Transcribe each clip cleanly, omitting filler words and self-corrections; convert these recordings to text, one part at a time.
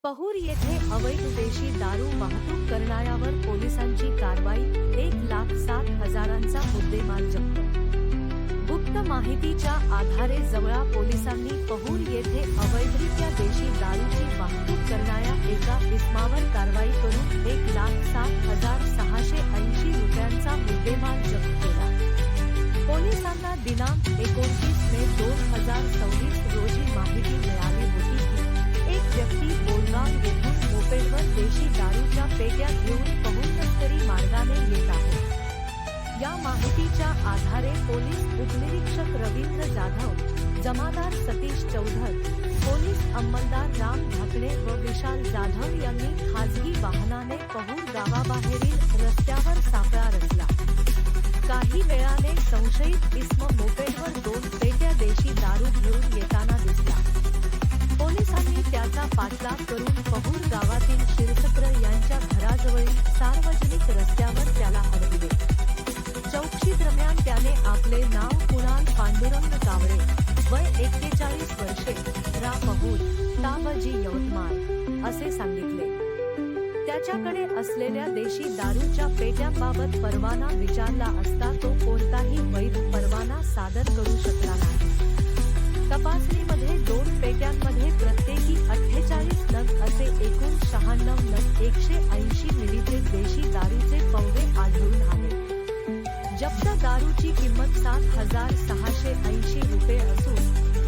पहूर येथे अवैध देशी दारू वाहतूक करणाऱ्यावर पोलिसांची कारवाई, 1,07,000चा मुद्देमाल जप्त। गुप्त माहितीच्या आधारे जवळा पोलिसांनी पहूर येथे अवैधरित्या देशी दारूची वाहतूक करणाऱ्या एका इसमावर कारवाई करून 1,07,680 रुपयांचा मुद्देमाल जप्त केला। पोलिसांना दिनांक 29 मे 2024 रोजी माहिती मिळाली होती की एक व्यक्ती बोलगाव येथून मोपेडवर देशी दारूच्या पेट्या घेऊन पहूर तस्करी मार्गाने येत आहे। या माहितीच्या आधारे पोलीस उपनिरीक्षक रवींद्र जाधव, जमादार सतीश चौधर, पोलीस अंमलदार राम ढाकणे व विशाल जाधव यांनी खाजगी वाहनाने पहूर गावाबाहेरील रस्त्यावर सापळा रचला। काही वेळाने संशयित इसम मोपेडवर 2 पेट्या देशी दारू घेऊन येताना दिसला। पोलिसांनी त्याचा पाठलाग करून पहूर गावातील शिरसकर यांच्या घराजवळील सार्वजनिक रस्त्यावर त्याला अडवले। चौकशी दरम्यान त्याने आपले नाव कुणाल पांडुरंग कावळे, वय 41 वर्षे, रा पहूर, ताबजी यवतमाळ असे सांगितले। त्याच्याकडे असलेल्या देशी दारूच्या पेट्यांबाबत परवाना विचारला असता तो कोणताही वैध परवाना सादर करू शकला नाही। तपासणीमध्ये 2 पेट्यांमध्ये प्रत्येकी 48 नग असे एकूण 96 नग 180 मिलीचे देशी दारूचे पववे आढळून आले। जप्त दारूची किंमत 7,680 रुपये असून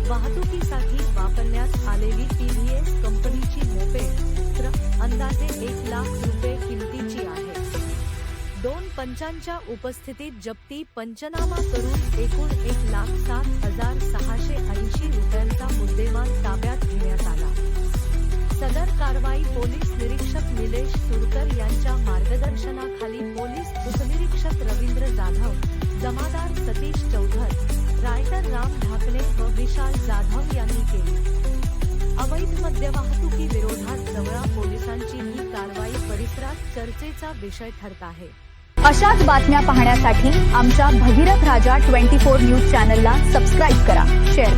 वाहतुकीसाठी वापरण्यात आलेली TVS कंपनीची मोपेड अंदाजे 1,00,000 रुपये किमतीची आहे। 2 पंचांच्या उपस्थितीत जप्ती पंचनामा करून एकूण 1,07,680 रुपयांचा मुद्देमाल ताब्यात घेण्यात आला। सदर कारवाई पोलीस निरीक्षक निलेश सुरकर यांच्या मार्गदर्शनाखाली पोलीस उपनिरीक्षक रवींद्र जाधव, जमादार सतीश चौधर, रायटर राम ढाकणे व विशाल जाधव यांनी केली। अवैध मद्यवाहतुकी विरोधात जवळा पोलिसांची ही कारवाई परिसरात चर्चेचा विषय ठरत आहे। अशाच बातम्या पाहण्यासाठी आमच्या भगीरथ राजा 24 न्यूज चॅनलला सबस्क्राईब करा, शेअर करा।